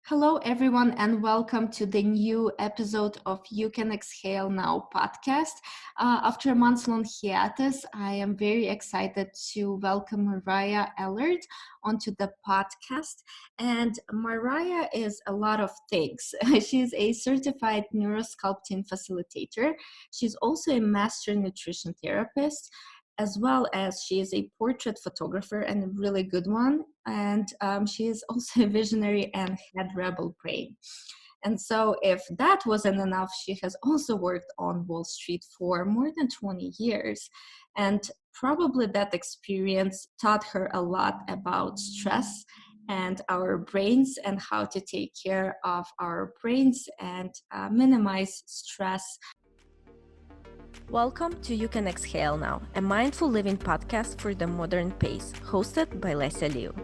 Hello, everyone, and welcome to the new episode of You Can Exhale Now podcast. After a month-long hiatus, I am very excited to welcome Mariah Ehlert onto the podcast. And Mariah is a lot of things. She's a certified Neurosculpting Facilitator. She's also a master nutrition therapist, as well as she is a portrait photographer and a really good one. And she is also a visionary and had rebel brain. And so if that wasn't enough, she has also worked on Wall Street for more than 20 years. And probably that experience taught her a lot about stress and our brains and how to take care of our brains and minimize stress. Welcome to You Can Exhale Now, a mindful living podcast for the modern pace, hosted by Lesia Liu.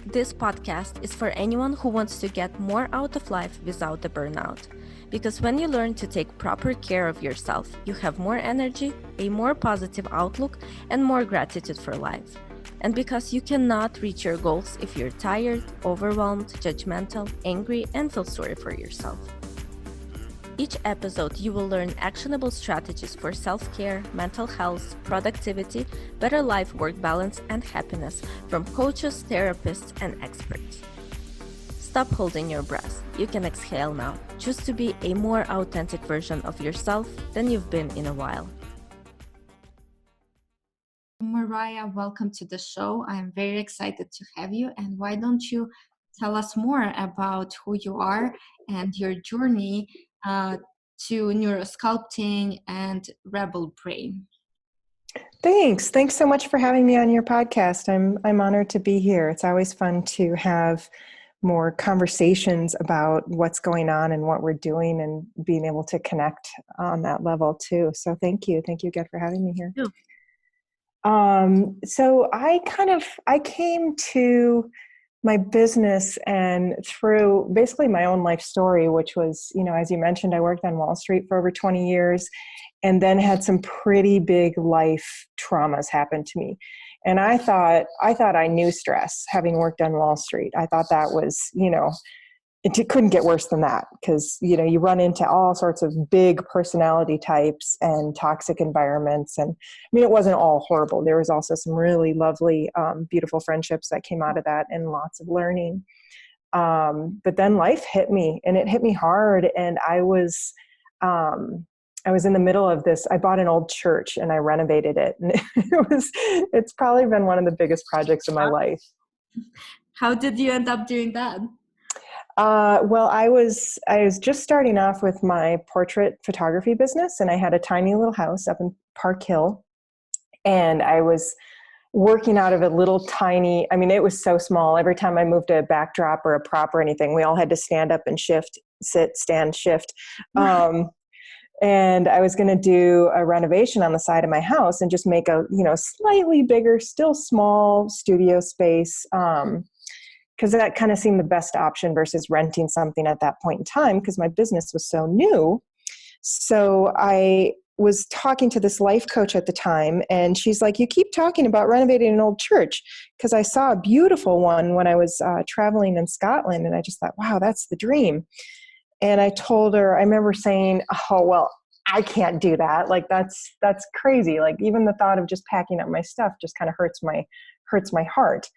This podcast is for anyone who wants to get more out of life without the burnout. Because when you learn to take proper care of yourself, you have more energy, a more positive outlook, and more gratitude for life. And because you cannot reach your goals if you're tired, overwhelmed, judgmental, angry, and feel sorry for yourself. Each episode, you will learn actionable strategies for self-care, mental health, productivity, better life-work balance, and happiness from coaches, therapists, and experts. Stop holding your breath. You can exhale now. Choose to be a more authentic version of yourself than you've been in a while. Mariah, welcome to the show. I'm very excited to have you. And why don't you tell us more about who you are and your journey to neurosculpting and rebel brain. Thanks so much for having me on your podcast. I'm honored to be here. It's always fun to have more conversations about what's going on and what we're doing and being able to connect on that level too. So thank you again for having me here. So I came to my business and through basically my own life story, which was, as you mentioned, I worked on Wall Street for over 20 years and then had some pretty big life traumas happen to me. And I thought I knew stress having worked on Wall Street. I thought that was, it couldn't get worse than that because, you run into all sorts of big personality types and toxic environments. And it wasn't all horrible. There was also some really lovely, beautiful friendships that came out of that and lots of learning. But then life hit me and it hit me hard. And I was in the middle of this. I bought an old church and I renovated it. And it's probably been one of the biggest projects of my life. How did you end up doing that? Well, I was just starting off with my portrait photography business and I had a tiny little house up in Park Hill and I was working out of a little tiny, it was so small. Every time I moved a backdrop or a prop or anything, we all had to stand up and sit, stand, shift. And I was going to do a renovation on the side of my house and just make a, slightly bigger, still small studio space. Because that kind of seemed the best option versus renting something at that point in time because my business was so new. So I was talking to this life coach at the time and she's like, you keep talking about renovating an old church because I saw a beautiful one when I was traveling in Scotland and I just thought, wow, that's the dream. And I told her, I remember saying, oh, well, I can't do that. Like that's crazy. Like even the thought of just packing up my stuff just kind of hurts my heart.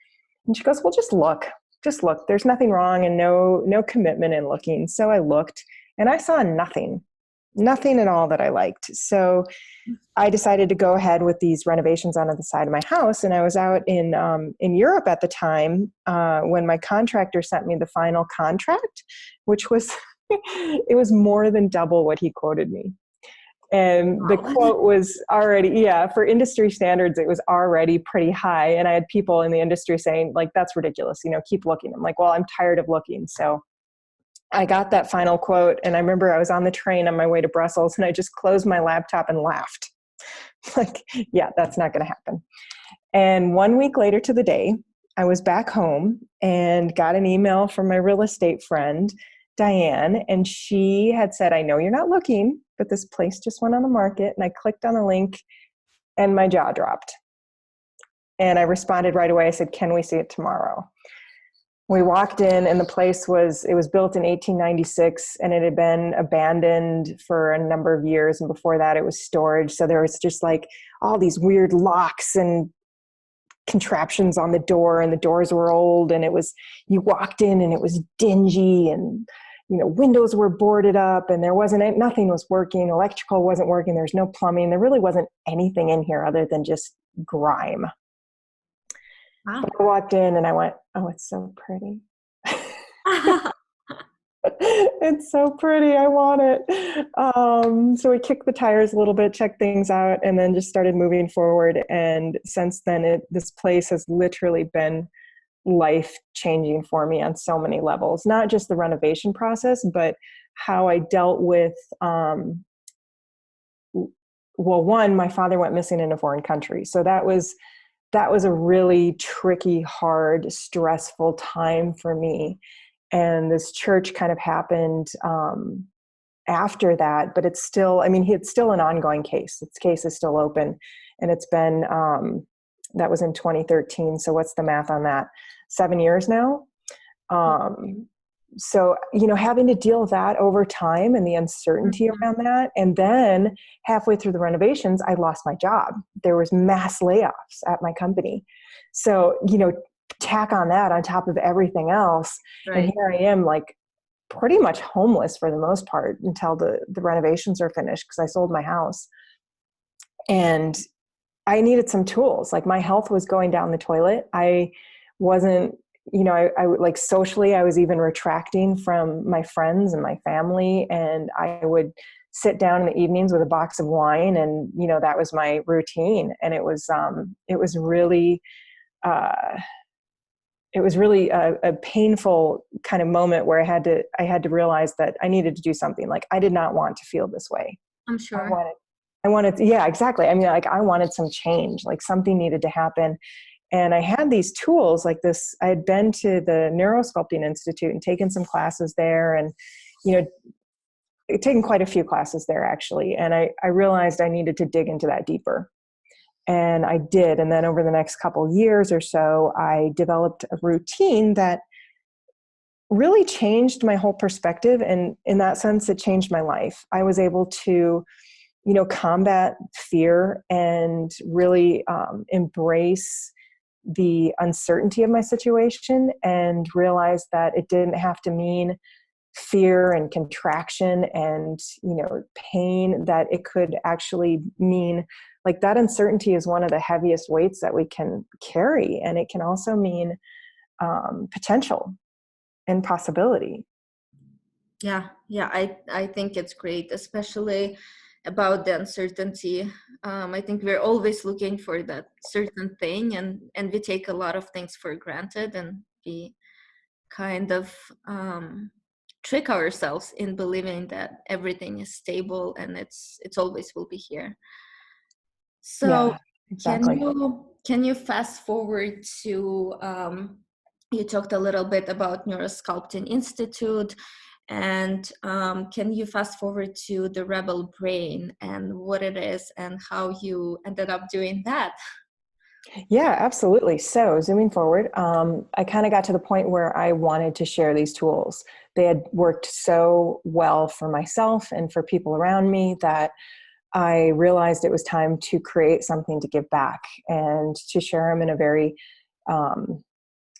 And she goes, well, just look, there's nothing wrong and no commitment in looking. So I looked and I saw nothing at all that I liked. So I decided to go ahead with these renovations on the side of my house. And I was out in Europe at the time when my contractor sent me the final contract, which was, it was more than double what he quoted me. And the quote was already, for industry standards, it was already pretty high. And I had people in the industry saying, like, that's ridiculous, keep looking. I'm like, well, I'm tired of looking. So I got that final quote. And I remember I was on the train on my way to Brussels and I just closed my laptop and laughed. Like, yeah, that's not going to happen. And 1 week later to the day, I was back home and got an email from my real estate friend, Diane, and she had said, I know you're not looking, but this place just went on the market. And I clicked on the link and my jaw dropped. And I responded right away. I said, can we see it tomorrow? We walked in and the place it was built in 1896 and it had been abandoned for a number of years. And before that it was storage. So there was just like all these weird locks and contraptions on the door, and the doors were old, and you walked in and it was dingy, and windows were boarded up, and nothing was working. Electrical wasn't working. There's no plumbing. There really wasn't anything in here other than just grime. Wow. But I walked in and I went, oh, it's so pretty. It's so pretty. I want it. So we kicked the tires a little bit, checked things out, and then just started moving forward. And since then, this place has literally been life-changing for me on so many levels. Not just the renovation process, but how I dealt with, one, my father went missing in a foreign country. So that was a really tricky, hard, stressful time for me. And this church kind of happened after that, but it's still an ongoing case. Its case is still open, and it's been, that was in 2013. So what's the math on that? 7 years now. So, having to deal with that over time and the uncertainty around that. And then halfway through the renovations, I lost my job. There was mass layoffs at my company. So, tack on that on top of everything else. Right. And here I am, like, pretty much homeless for the most part until the renovations are finished, because I sold my house. And I needed some tools. Like, my health was going down the toilet. I wasn't, I like, socially, I was even retracting from my friends and my family. And I would sit down in the evenings with a box of wine, and, that was my routine. And it was really a painful kind of moment where I had to realize that I needed to do something. Like, I did not want to feel this way. I'm sure. I wanted, yeah, exactly. I mean, like, I wanted some change, like something needed to happen. And I had these tools like this. I had been to the Neuro Sculpting Institute and taken some classes there, and, taken quite a few classes there actually. And I realized I needed to dig into that deeper. And I did. And then over the next couple years or so, I developed a routine that really changed my whole perspective. And in that sense, it changed my life. I was able to, combat fear and really embrace the uncertainty of my situation, and realize that it didn't have to mean fear and contraction and, pain, that it could actually mean, like, that uncertainty is one of the heaviest weights that we can carry. And it can also mean potential and possibility. Yeah. I think it's great, especially about the uncertainty. I think we're always looking for that certain thing, and we take a lot of things for granted, and we kind of trick ourselves in believing that everything is stable and it's always will be here. So yeah, exactly. Can you fast forward to, you talked a little bit about Neuro Sculpting Institute, and can you fast forward to the Rebel Brain and what it is and how you ended up doing that? Yeah, absolutely. So zooming forward, I kind of got to the point where I wanted to share these tools. They had worked so well for myself and for people around me that I realized it was time to create something to give back and to share them in a very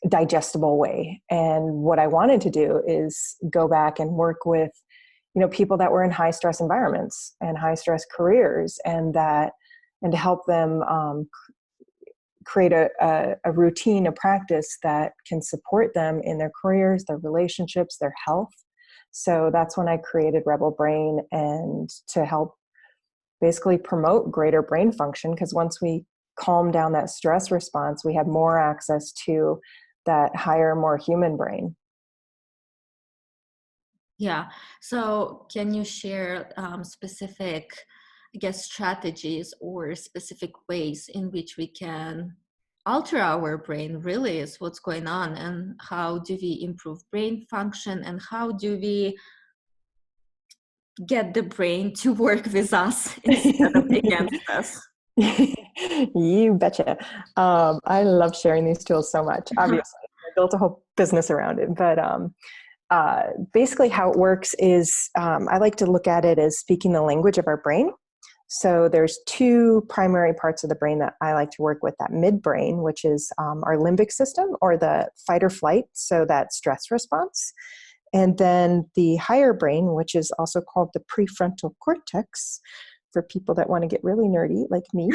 digestible way. And what I wanted to do is go back and work with, people that were in high stress environments and high stress careers, and to help them create a routine, a practice that can support them in their careers, their relationships, their health. So that's when I created Rebel Brain, and to help basically promote greater brain function, because once we calm down that stress response, we have more access to that higher, more human brain. Yeah. So can you share specific, I guess, strategies or specific ways in which we can alter our brain, really, is what's going on, and how do we improve brain function, and how do we get the brain to work with us instead of against us? You betcha. I love sharing these tools so much. Obviously, built a whole business around it. But basically how it works is I like to look at it as speaking the language of our brain. So there's two primary parts of the brain that I like to work with: that midbrain, which is our limbic system, or the fight or flight, so that stress response. And then the higher brain, which is also called the prefrontal cortex, for people that want to get really nerdy like me.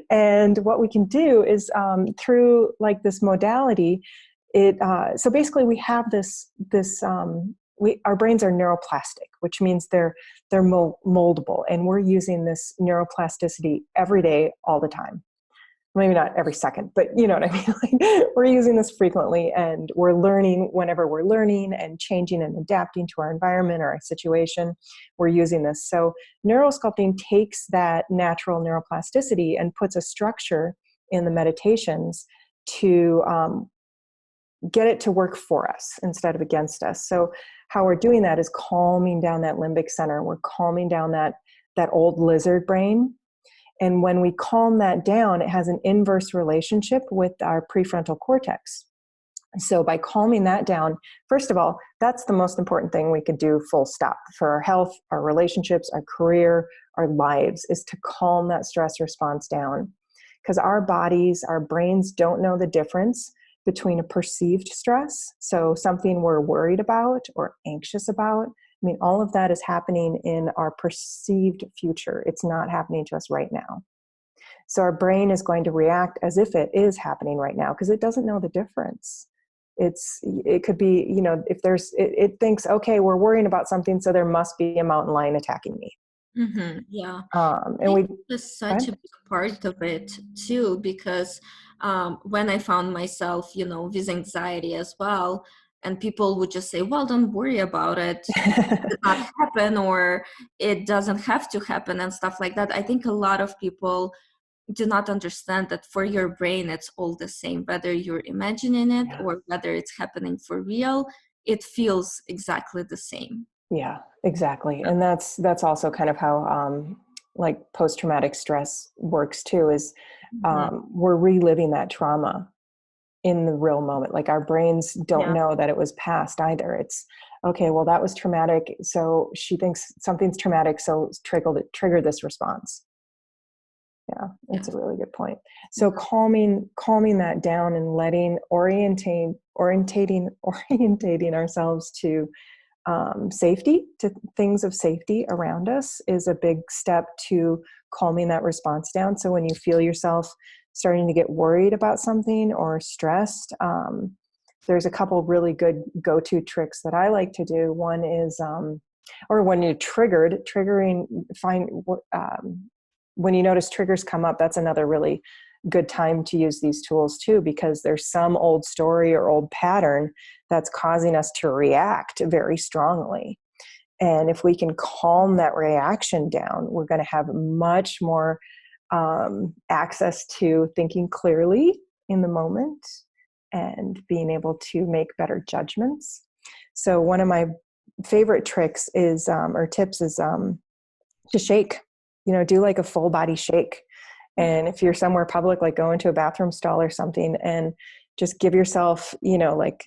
And what we can do is through like this modality, so basically we have our brains are neuroplastic, which means they're moldable, and we're using this neuroplasticity every day, all the time. Maybe not every second, but you know what I mean? Like, we're using this frequently, and we're learning whenever we're learning and changing and adapting to our environment or our situation. We're using this. So neurosculpting takes that natural neuroplasticity and puts a structure in the meditations to get it to work for us instead of against us. So how we're doing that is calming down that limbic center. We're calming down that old lizard brain. And when we calm that down, it has an inverse relationship with our prefrontal cortex. So by calming that down, first of all, that's the most important thing we could do, full stop, for our health, our relationships, our career, our lives, is to calm that stress response down. Because our bodies, our brains don't know the difference between a perceived stress, so something we're worried about or anxious about. I mean, all of that is happening in our perceived future. It's not happening to us right now. So our brain is going to react as if it is happening right now, because it doesn't know the difference. It could be, you know, if it thinks, okay, we're worrying about something, so there must be a mountain lion attacking me. Mm-hmm. Yeah. And it's such a big part of it too, because when I found myself, you know, with anxiety as well, and people would just say, well, don't worry about it. It did not happen, or it doesn't have to happen, and stuff like that. I think a lot of people do not understand that for your brain, it's all the same, whether you're imagining it or whether it's happening for real, it feels exactly the same. Yeah, exactly. And that's also kind of how like post-traumatic stress works too, is we're reliving that trauma in the real moment. Like, our brains don't know that it was past either. It's, okay, well, that was traumatic, so she thinks something's traumatic, so trigger this response. Yeah, it's a really good point. So calming that down and orientating ourselves to safety, to things of safety around us, is a big step to calming that response down. So when you feel yourself starting to get worried about something or stressed, there's a couple of really good go-to tricks that I like to do. One is, or when you're when you notice triggers come up, that's another really good time to use these tools too, because there's some old story or old pattern that's causing us to react very strongly. And if we can calm that reaction down, we're going to have much more access to thinking clearly in the moment and being able to make better judgments. So one of my favorite tricks is, or tips is, to shake. You know, do like a full body shake. And if you're somewhere public, like go into a bathroom stall or something, and just give yourself, you know, like,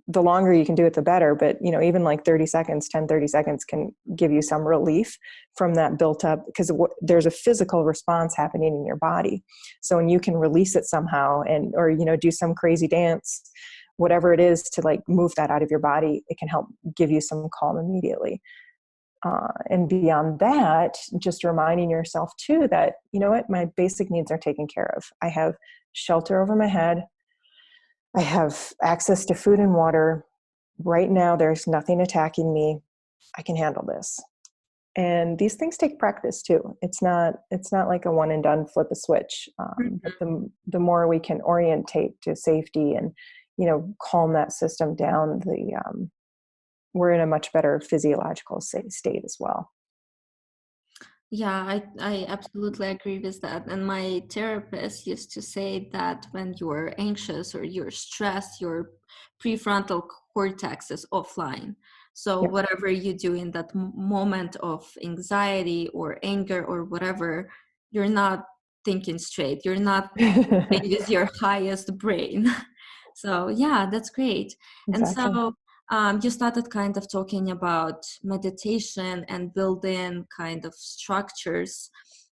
the longer you can do it, the better. But, you know, even like 30 seconds can give you some relief from that built up, because there's a physical response happening in your body. So when you can release it somehow, or, you know, do some crazy dance, whatever it is, to like move that out of your body, it can help give you some calm immediately. And beyond that, just reminding yourself too that, you know what, my basic needs are taken care of. I have shelter over my head. I have access to food and water. Right now, there's nothing attacking me. I can handle this. And these things take practice too. It's not like a one and done, flip a switch. But the more we can orientate to safety and, you know, calm that system down, we're in a much better physiological state as well. Yeah, I absolutely agree with that. And my therapist used to say that when you're anxious or you're stressed, your prefrontal cortex is offline. So whatever you do in that moment of anxiety or anger or whatever, you're not thinking straight. You're not thinking with your highest brain. So yeah, that's great. And Exactly. so you started kind of talking about meditation and building kind of structures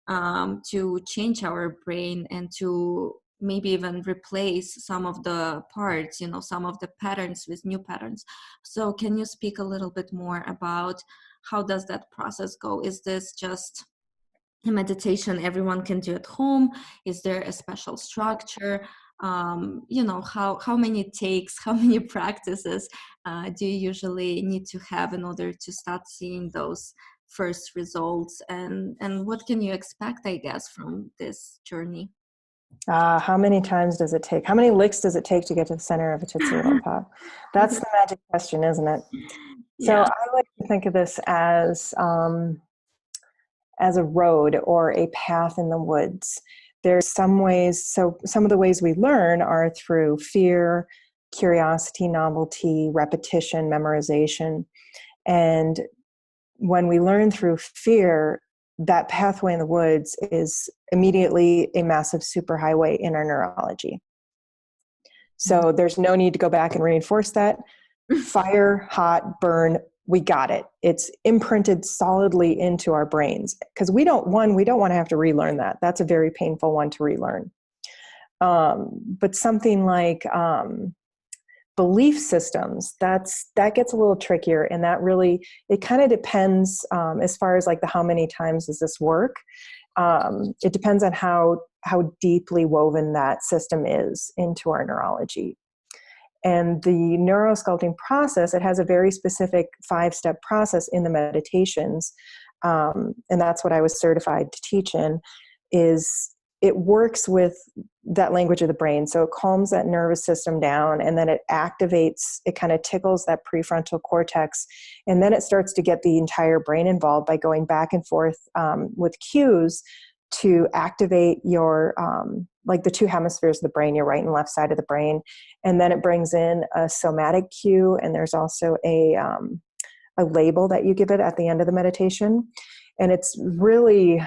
to change our brain and to maybe even replace some of the parts, some of the patterns with new patterns. So can you speak a little bit more about how does that process go? Is this just a meditation everyone can do at home? Is there a special structure? How many takes, how many practices do you usually need to have in order to start seeing those first results? And what can you expect, I guess, from this journey? How many times does it take? How many licks does it take to get to the center of a Tootsie Roll Pop? That's the magic question, isn't it? So Yeah. I like to think of this as a road or a path in the woods. There's some ways, so some of the ways we learn are through fear, curiosity, novelty, repetition, memorization. And when we learn through fear, that pathway in the woods is immediately a massive superhighway in our neurology. So there's no need to go back and reinforce that. Fire, hot, burn, we got it. It's imprinted solidly into our brains because we don't want to have to relearn that. That's a very painful one to relearn. But something like belief systems, that gets a little trickier, and that really, it kind of depends as far as like the how many times does this work. It depends on how deeply woven that system is into our neurology. And the neurosculpting process, it has a very specific 5-step process in the meditations. And that's what I was certified to teach in, is it works with that language of the brain. So it calms that nervous system down, and then it activates, it kind of tickles that prefrontal cortex. And then it starts to get the entire brain involved by going back and forth with cues to activate your, like the 2 hemispheres of the brain, your right and left side of the brain. And then it brings in a somatic cue, and there's also a label that you give it at the end of the meditation. And it's really,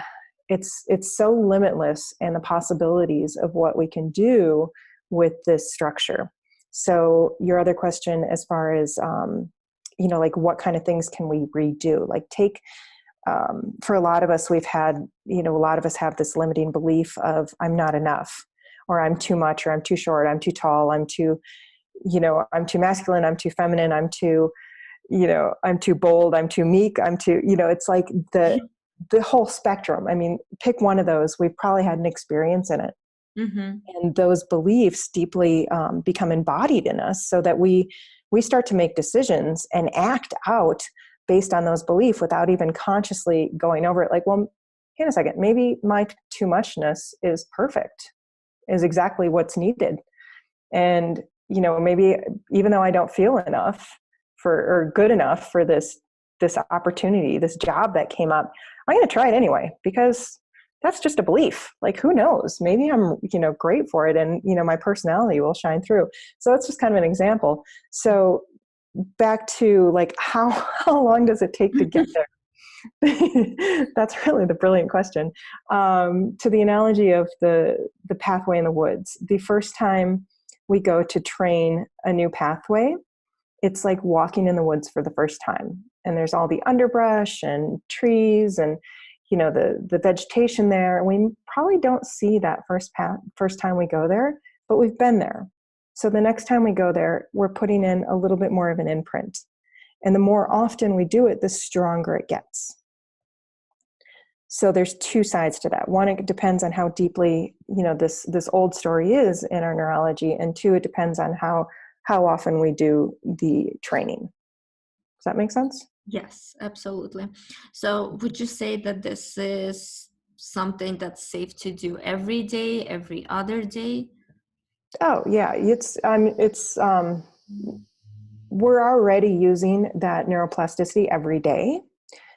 it's so limitless, and the possibilities of what we can do with this structure. So your other question, as far as, like what kind of things can we redo? Like for a lot of us, we've had, a lot of us have this limiting belief of I'm not enough, or I'm too much, or I'm too short, I'm too tall, I'm too masculine, I'm too feminine, I'm too bold, I'm too meek, I'm too, it's like the whole spectrum. I mean, pick one of those. We've probably had an experience in it. Mm-hmm. And those beliefs deeply become embodied in us, so that we start to make decisions and act out based on those beliefs without even consciously going over it. Like, well, hang on a second, maybe my too muchness is perfect, is exactly what's needed. And, maybe even though I don't feel enough or good enough for this opportunity, this job that came up, I'm going to try it anyway, because that's just a belief. Like, who knows? Maybe I'm, great for it, and, my personality will shine through. So that's just kind of an example. So back to like, how long does it take to get there? That's really the brilliant question. To the analogy of the pathway in the woods, the first time we go to train a new pathway, it's like walking in the woods for the first time. And there's all the underbrush and trees and, the vegetation there. And we probably don't see that first time we go there, but we've been there. So the next time we go there, we're putting in a little bit more of an imprint. And the more often we do it, the stronger it gets. So there's 2 sides to that. One, it depends on how deeply, this old story is in our neurology. And 2, it depends on how often we do the training. Does that make sense? Yes, absolutely. So would you say that this is something that's safe to do every day, every other day? Oh yeah, we're already using that neuroplasticity every day.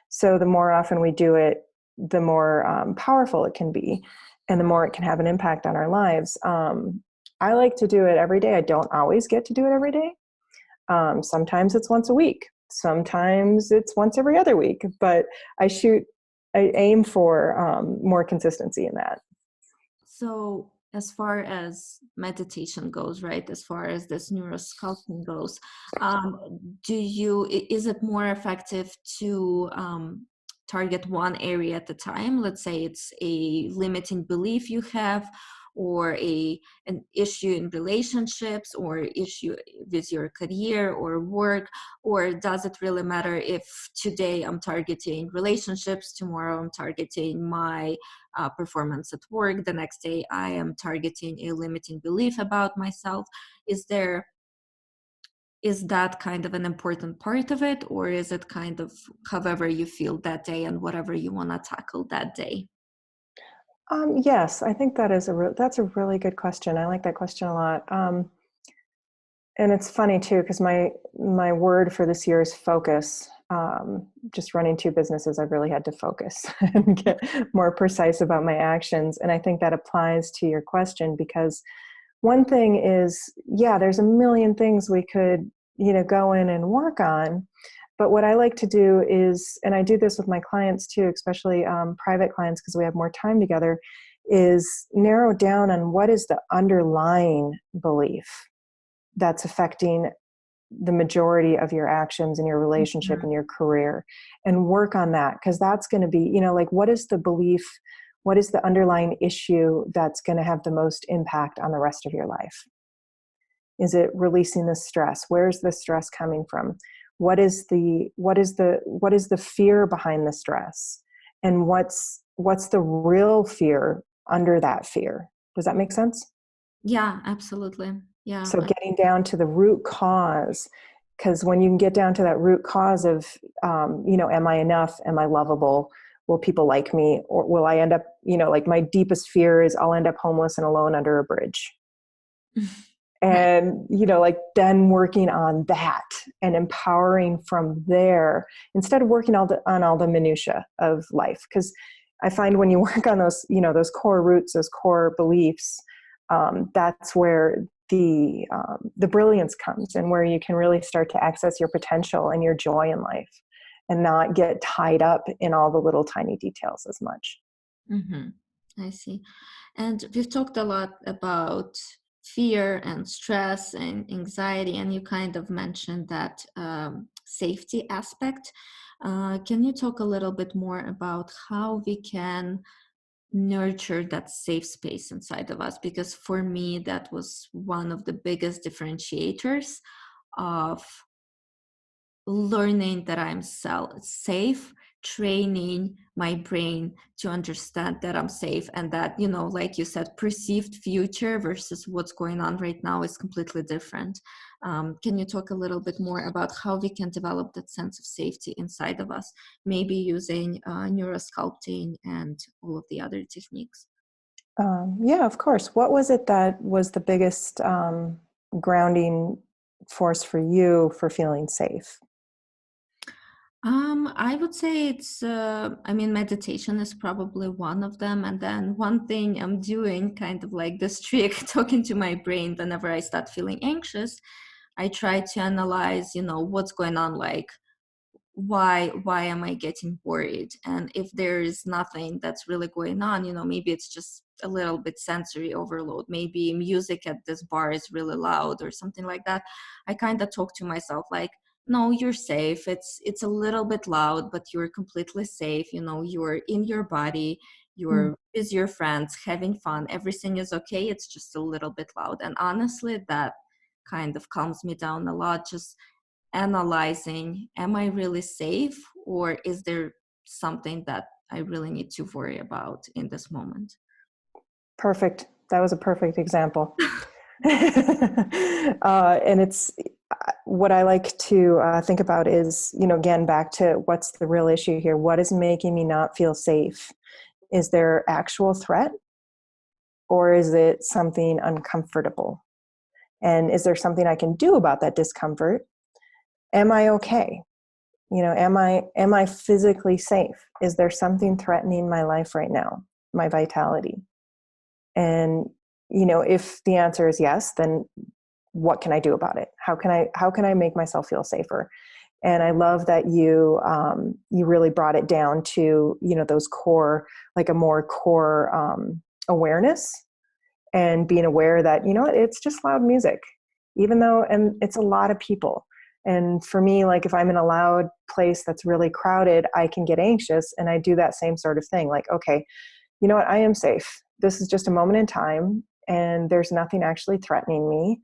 So the more often we do it, the more powerful it can be, and the more it can have an impact on our lives. I like to do it every day. I don't always get to do it every day. Sometimes it's once a week. Sometimes it's once every other week. But I aim for more consistency in that. So as far as meditation goes, right, as far as this neurosculpting goes, is it more effective to target one area at a time? Let's say it's a limiting belief you have, or an issue in relationships, or issue with your career or work, or does it really matter if today I'm targeting relationships, tomorrow I'm targeting my performance at work, the next day I am targeting a limiting belief about myself? Is that kind of an important part of it, or is it kind of however you feel that day and whatever you want to tackle that day? Yes, I think that's a really good question. I like that question a lot. And it's funny too, because my word for this year is focus. Just running two businesses, I've really had to focus and get more precise about my actions. And I think that applies to your question, because one thing is, yeah, there's a million things we could, go in and work on. But what I like to do is, and I do this with my clients too, especially private clients, because we have more time together, is narrow down on what is the underlying belief that's affecting the majority of your actions in your relationship and your career, and work on that. Because that's going to be, like, what is the belief? What is the underlying issue that's going to have the most impact on the rest of your life? Is it releasing the stress? Where's the stress coming from? What is the fear behind the stress? And what's the real fear under that fear? Does that make sense? Yeah, absolutely. Yeah. So getting down to the root cause, because when you can get down to that root cause of, am I enough? Am I lovable? Will people like me? Or will I end up, like my deepest fear is I'll end up homeless and alone under a bridge. And, like then working on that and empowering from there, instead of working on all the minutia of life. Because I find when you work on those, those core roots, those core beliefs, that's where the brilliance comes, and where you can really start to access your potential and your joy in life, and not get tied up in all the little tiny details as much. I see. And we've talked a lot about fear and stress and anxiety, and you kind of mentioned that safety aspect. Can you talk a little bit more about how we can nurture that safe space inside of us? Because for me, that was one of the biggest differentiators of learning that I'm safe, training my brain to understand that I'm safe, and that, like you said, perceived future versus what's going on right now is completely different. Can you talk a little bit more about how we can develop that sense of safety inside of us, maybe using neurosculpting and all of the other techniques? Yeah, of course. What was it that was the biggest grounding force for you for feeling safe? I would say it's, meditation is probably one of them. And then one thing I'm doing, kind of like this trick, talking to my brain whenever I start feeling anxious, I try to analyze, what's going on, like, why am I getting worried? And if there is nothing that's really going on, maybe it's just a little bit sensory overload. Maybe music at this bar is really loud or something like that. I kind of talk to myself like, no, you're safe. It's a little bit loud, but you're completely safe. You're in your body, you're with your friends having fun, everything is okay. It's just a little bit loud. And honestly, that kind of calms me down a lot. Just analyzing, am I really safe, or is there something that I really need to worry about in this moment? Perfect. That was a perfect example. And it's what I like to think about is, again, back to what's the real issue here? What is making me not feel safe? Is there actual threat, or is it something uncomfortable? And is there something I can do about that discomfort? Am I okay? Am I physically safe? Is there something threatening my life right now, my vitality? And, if the answer is yes, then what can I do about it? How can I make myself feel safer? And I love that you really brought it down to, those core, like a more core awareness and being aware that, you know what, it's just loud music, even though, and it's a lot of people. And for me, like if I'm in a loud place that's really crowded, I can get anxious, and I do that same sort of thing. Like, okay, you know what, I am safe. This is just a moment in time, and there's nothing actually threatening me.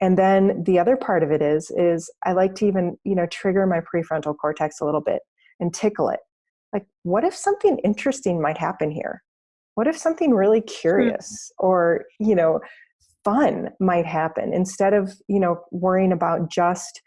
And then the other part of it is I like to even, you know, trigger my prefrontal cortex a little bit and tickle it. Like, what if something interesting might happen here? What if something really curious or, you know, fun might happen, instead of, you know, worrying about just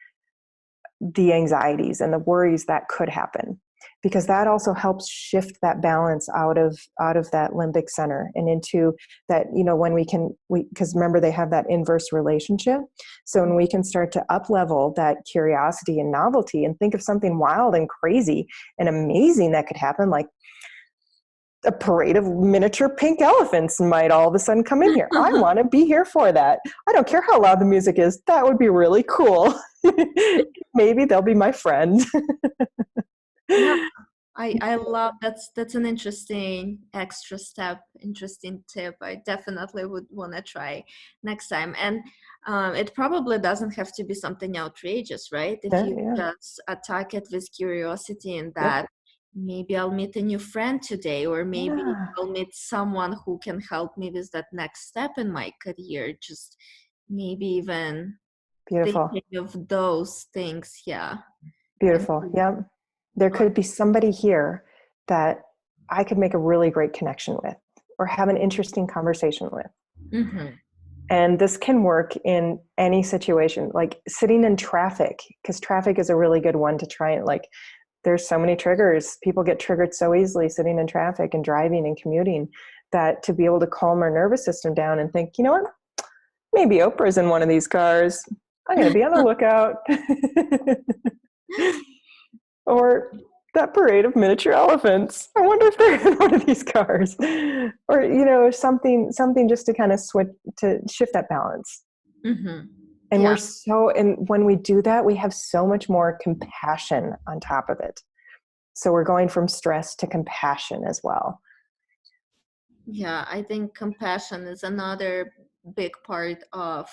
the anxieties and the worries that could happen, because that also helps shift that balance out of that limbic center and into that, you know, when because remember, they have that inverse relationship. So when we can start to up level that curiosity and novelty and think of something wild and crazy and amazing that could happen, like a parade of miniature pink elephants might all of a sudden come in here. I want to be here for that. I don't care how loud the music is. That would be really cool. Maybe they'll be my friend. Yeah, I love that's an interesting extra step, interesting tip. I definitely would want to try next time. And it probably doesn't have to be something outrageous, right? If Yeah, you yeah. just attack it with curiosity and Yep. that maybe I'll meet a new friend today, or maybe Yeah. I'll meet someone who can help me with that next step in my career. Just maybe even Beautiful. thinking of those things, yeah. Can Beautiful. be Yep. There fun. could be somebody here that I could make a really great connection with or have an interesting conversation with. Mhm. And this can work in any situation, like sitting in traffic, because traffic is a really good one to try and, like, there's so many triggers. People get triggered so easily sitting in traffic and driving and commuting, that to be able to calm our nervous system down and think, you know what, maybe Oprah's in one of these cars. I'm going to be on the lookout. Or that parade of miniature elephants. I wonder if they're in one of these cars. Or, you know, something just to kind of switch, to shift that balance. Mhm. And Yeah, and when we do that, we have so much more compassion on top of it. So we're going from stress to compassion as well. yeah. I think compassion is another big part of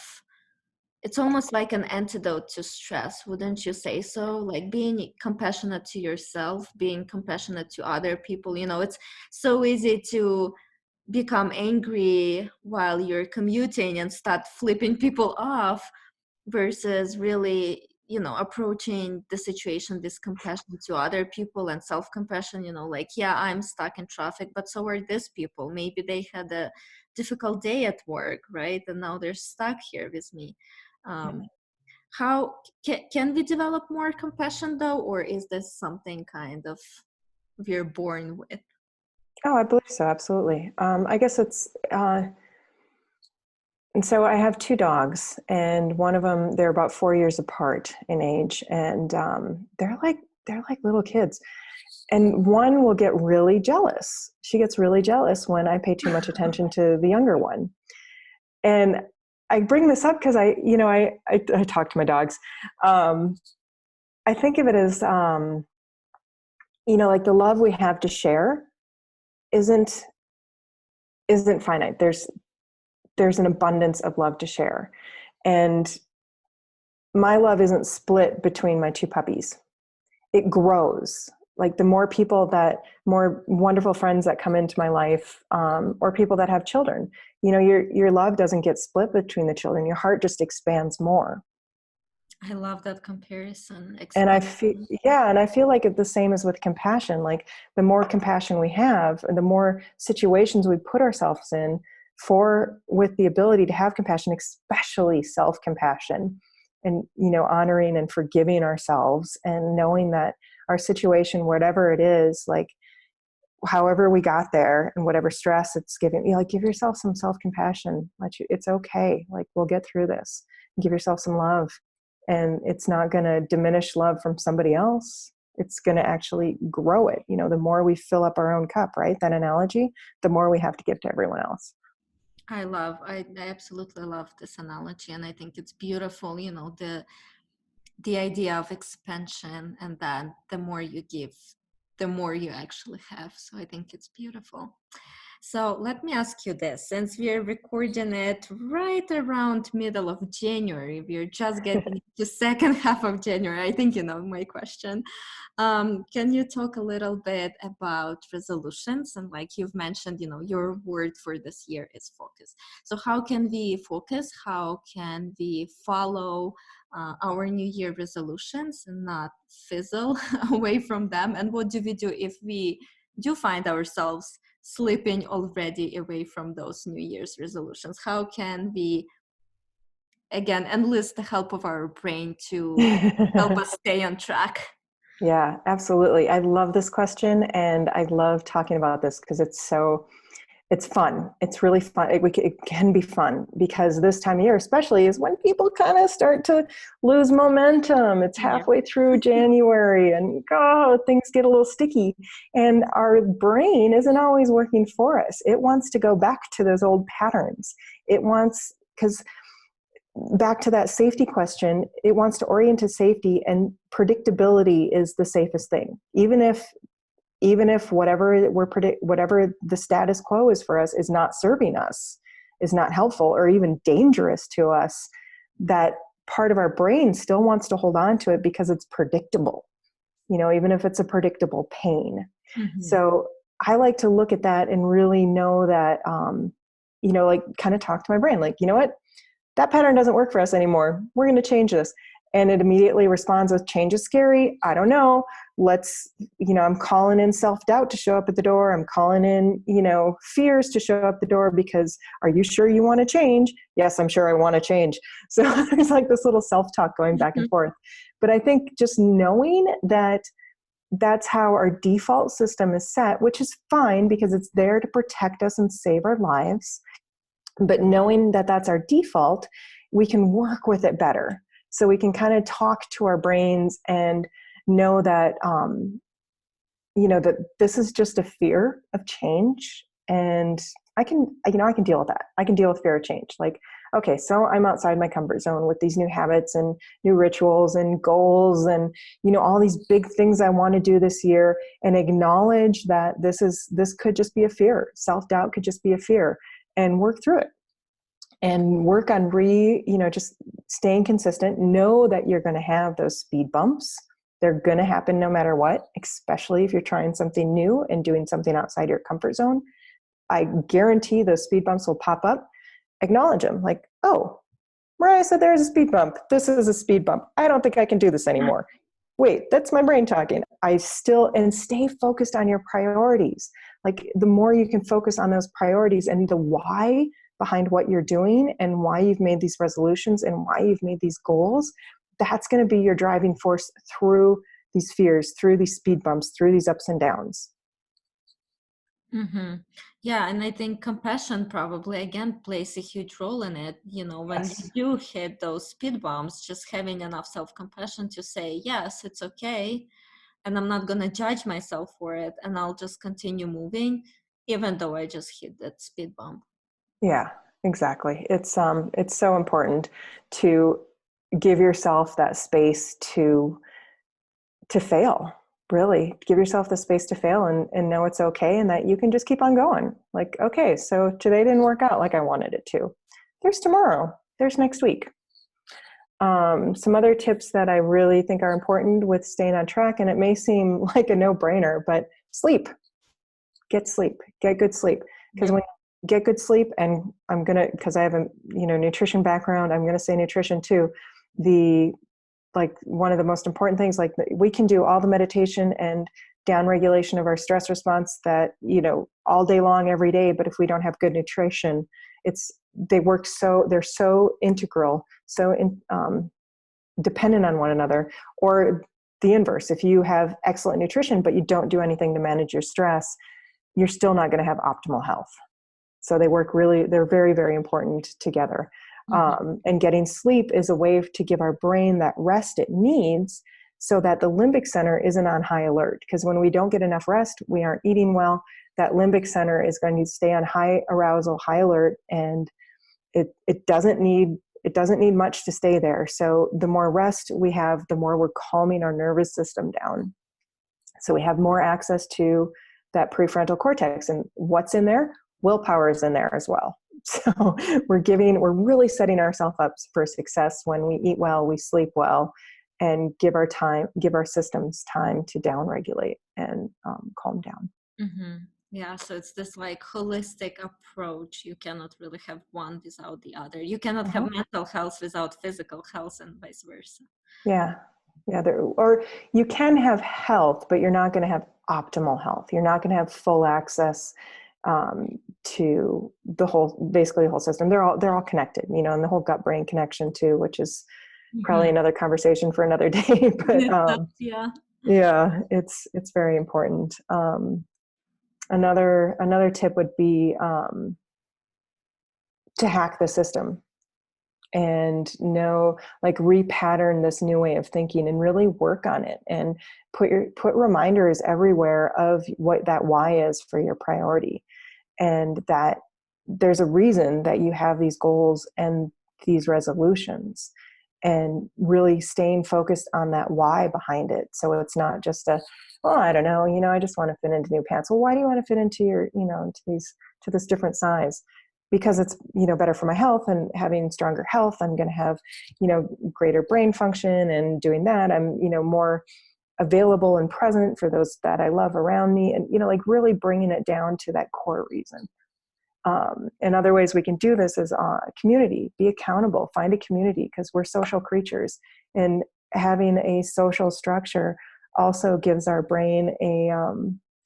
it's almost like an antidote to stress, wouldn't you say so? Like being compassionate to yourself, being compassionate to other people. You know, it's so easy to become angry while you're commuting and start flipping people off versus really, you know, approaching the situation with compassion to other people and self-compassion, you know, like, yeah, I'm stuck in traffic, but so are these people. Maybe they had a difficult day at work, right? And now they're stuck here with me. um, how can we develop more compassion though, or is this something kind of we're born with? Oh, I believe so. Absolutely. I guess and so I have two dogs, and one of them, they're about 4 years apart in age, and they're like little kids. And one will get really jealous. She gets really jealous when I pay too much attention to the younger one. And I bring this up because I talk to my dogs. Um, I think of it as, like the love we have to share isn't finite. There's an abundance of love to share. And my love isn't split between my two puppies. It grows. Like the more wonderful friends that come into my life, or people that have children, your love doesn't get split between the children. Your heart just expands more. I love that comparison. And I feel like it's the same as with compassion. Like the more compassion we have, and the more situations we put ourselves in with the ability to have compassion, especially self-compassion, and, honoring and forgiving ourselves, and knowing that our situation, whatever it is, like however we got there and whatever stress it's giving, like give yourself some self-compassion. It's okay. Like we'll get through this. Give yourself some love. And it's not going to diminish love from somebody else. It's going to actually grow it. The more we fill up our own cup, right? That analogy, the more we have to give to everyone else. I absolutely love this analogy, and I think it's beautiful, you know, the idea of expansion, and that the more you give, the more you actually have. So I think it's beautiful. So let me ask you this, since we're recording it right around middle of January, we're just getting to second half of January. I think you know my question. Can you talk a little bit about resolutions? And like you've mentioned, you know, your word for this year is focus. So how can we focus? How can we follow our New Year resolutions and not fizzle away from them? And what do we do if we do find ourselves slipping already away from those New Year's resolutions? How can we, again, enlist the help of our brain to help us stay on track? Yeah, absolutely. I love this question, and I love talking about this because it's fun. It's really fun. It can be fun because this time of year, especially, is when people kind of start to lose momentum. It's halfway through January, and things get a little sticky. And our brain isn't always working for us. It wants to go back to those old patterns. Because back to that safety question, it wants to orient to safety, and predictability is the safest thing. Even if whatever the status quo is for us is not serving us, is not helpful or even dangerous to us, that part of our brain still wants to hold on to it because it's predictable, even if it's a predictable pain. Mm-hmm. So I like to look at that and really know that, like kind of talk to my brain, like, you know what, that pattern doesn't work for us anymore. We're going to change this. And it immediately responds with, change is scary. I don't know. I'm calling in self-doubt to show up at the door. I'm calling in, fears to show up the door because, are you sure you want to change? Yes, I'm sure I want to change. So there's like this little self-talk going back and forth. But I think just knowing that that's how our default system is set, which is fine because it's there to protect us and save our lives. But knowing that that's our default, we can work with it better. So we can kind of talk to our brains and know that, that this is just a fear of change. And I can deal with that. I can deal with fear of change. Like, okay, so I'm outside my comfort zone with these new habits and new rituals and goals and, all these big things I want to do this year, and acknowledge that this could just be a fear. Self-doubt could just be a fear, and work through it. And work on just staying consistent. Know that you're going to have those speed bumps. They're going to happen no matter what, especially if you're trying something new and doing something outside your comfort zone. I guarantee those speed bumps will pop up. Acknowledge them. Like, oh, Mariah said there's a speed bump. This is a speed bump. I don't think I can do this anymore. Wait, that's my brain talking. And stay focused on your priorities. Like, the more you can focus on those priorities and the why behind what you're doing and why you've made these resolutions and why you've made these goals, that's going to be your driving force through these fears, through these speed bumps, through these ups and downs. Mm-hmm. Yeah, and I think compassion probably, again, plays a huge role in it. When Yes. you do hit those speed bumps, just having enough self-compassion to say, yes, it's okay, and I'm not going to judge myself for it, and I'll just continue moving, even though I just hit that speed bump. Yeah, exactly. It's so important to give yourself that space to fail. Really give yourself the space to fail and know it's okay, and that you can just keep on going. Like, okay, so today didn't work out like I wanted it to. There's tomorrow. There's next week. Some other tips that I really think are important with staying on track, and it may seem like a no-brainer, but sleep. Get sleep. Get good sleep. Because when you get good sleep, and because I have a nutrition background, I'm gonna say nutrition too. One of the most important things, like, we can do all the meditation and down regulation of our stress response that, all day long, every day. But if we don't have good nutrition, they're so integral, dependent on one another. Or the inverse, if you have excellent nutrition, but you don't do anything to manage your stress, you're still not going to have optimal health. So they're very, very important together. And getting sleep is a way to give our brain that rest it needs so that the limbic center isn't on high alert. Because when we don't get enough rest, we aren't eating well. That limbic center is going to stay on high arousal, high alert, and it doesn't need much to stay there. So the more rest we have, the more we're calming our nervous system down. So we have more access to that prefrontal cortex. And what's in there? willpower is in there as well. So we're really setting ourselves up for success when we eat well, we sleep well, and give our systems time to downregulate and calm down. Mm-hmm. Yeah, so it's this like holistic approach. You cannot really have one without the other. You cannot have mental health without physical health, and vice versa. Yeah. Or you can have health, but you're not going to have optimal health. You're not going to have full access to basically the whole system. They're all connected, and the whole gut-brain connection too, which is probably another conversation for another day. But yeah, it's very important. Another tip would be to hack the system and repattern this new way of thinking and really work on it, and put reminders everywhere of what that why is for your priority, and that there's a reason that you have these goals and these resolutions, and really staying focused on that why behind it. So it's not just I don't know, I just want to fit into new pants. Well, why do you want to fit into your, to this different size? Because it's, better for my health, and having stronger health, I'm going to have, greater brain function, and doing that, I'm, more available and present for those that I love around me, and, really bringing it down to that core reason. And other ways we can do this is community, be accountable, find a community, because we're social creatures, and having a social structure also gives our brain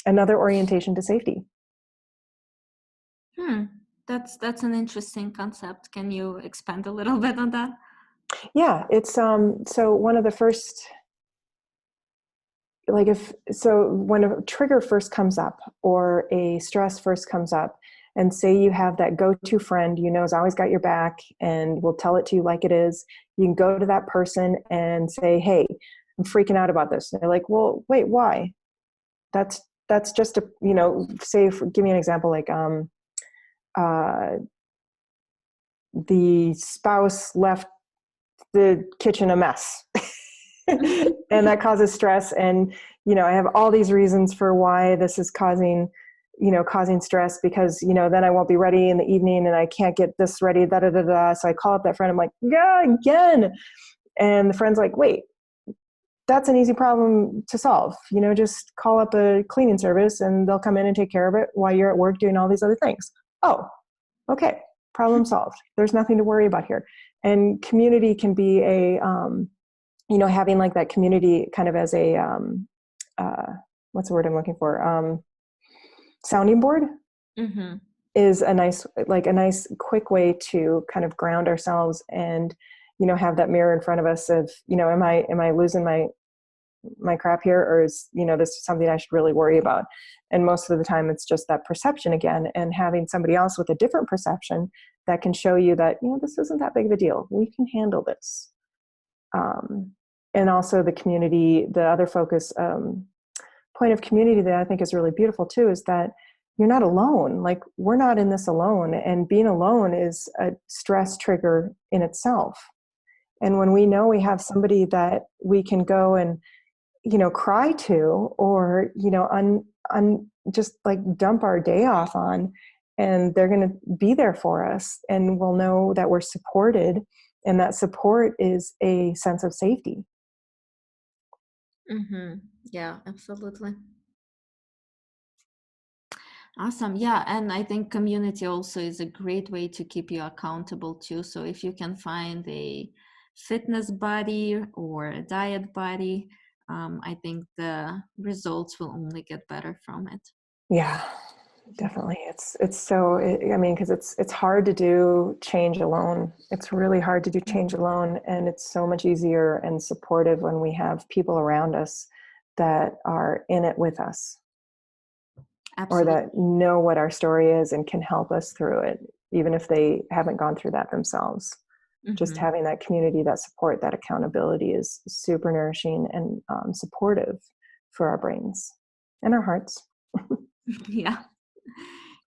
another orientation to safety. That's an interesting concept. Can you expand a little bit on that? Yeah, it's so one of the first, when a trigger first comes up, or a stress first comes up, and say you have that go-to friend has always got your back and will tell it to you like it is, you can go to that person and say, hey, I'm freaking out about this. And they're like, well, wait, why? That's just give me an example, like the spouse left the kitchen a mess. And that causes stress, and I have all these reasons for why this is causing stress, because then I won't be ready in the evening, and I can't get this ready, so I call up that friend, I'm like, yeah, again. And the friend's like, wait, that's an easy problem to solve, just call up a cleaning service and they'll come in and take care of it while you're at work doing all these other things. Oh, okay, problem solved. There's nothing to worry about here. And community can be having like that community kind of as a, what's the word I'm looking for? Sounding board is a nice quick way to kind of ground ourselves, and, have that mirror in front of us of, am I losing my crap here, or is, this is something I should really worry about? And most of the time it's just that perception again, and having somebody else with a different perception that can show you that, this isn't that big of a deal. We can handle this. And also the community, the other focus, point of community that I think is really beautiful too, is that you're not alone. Like, we're not in this alone, and being alone is a stress trigger in itself. And when we know we have somebody that we can go and, cry to, or, just like dump our day off on, and they're going to be there for us, and we'll know that we're supported, and that support is a sense of safety. Yeah, absolutely. Awesome. Yeah. And I think community also is a great way to keep you accountable too. So if you can find a fitness buddy or a diet buddy, I think the results will only get better from it. Yeah, definitely. Because it's hard to do change alone. It's really hard to do change alone. And it's so much easier and supportive when we have people around us that are in it with us. Absolutely. Or that know what our story is and can help us through it, even if they haven't gone through that themselves. Just having that community, that support, that accountability is super nourishing and supportive for our brains and our hearts. Yeah.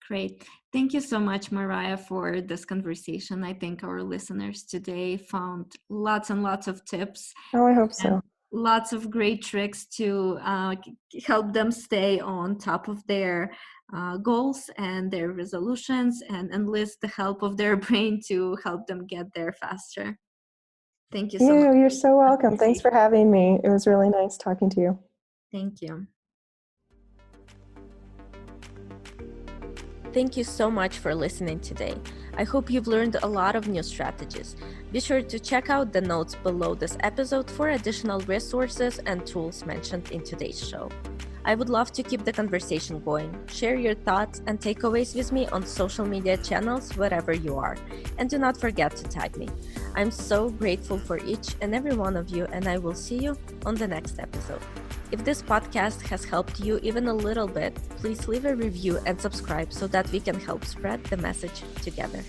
Great. Thank you so much, Mariah, for this conversation. I think our listeners today found lots and lots of tips. Oh, I hope so. lots of great tricks to help them stay on top of their goals and their resolutions, and enlist the help of their brain to help them get there faster. Thank you so much. You're so welcome. Thanks for having me. It was really nice talking to you. Thank you. Thank you so much for listening today. I hope you've learned a lot of new strategies. Be sure to check out the notes below this episode for additional resources and tools mentioned in today's show. I would love to keep the conversation going. Share your thoughts and takeaways with me on social media channels wherever you are. And do not forget to tag me. I'm so grateful for each and every one of you, and I will see you on the next episode. If this podcast has helped you even a little bit, please leave a review and subscribe so that we can help spread the message together.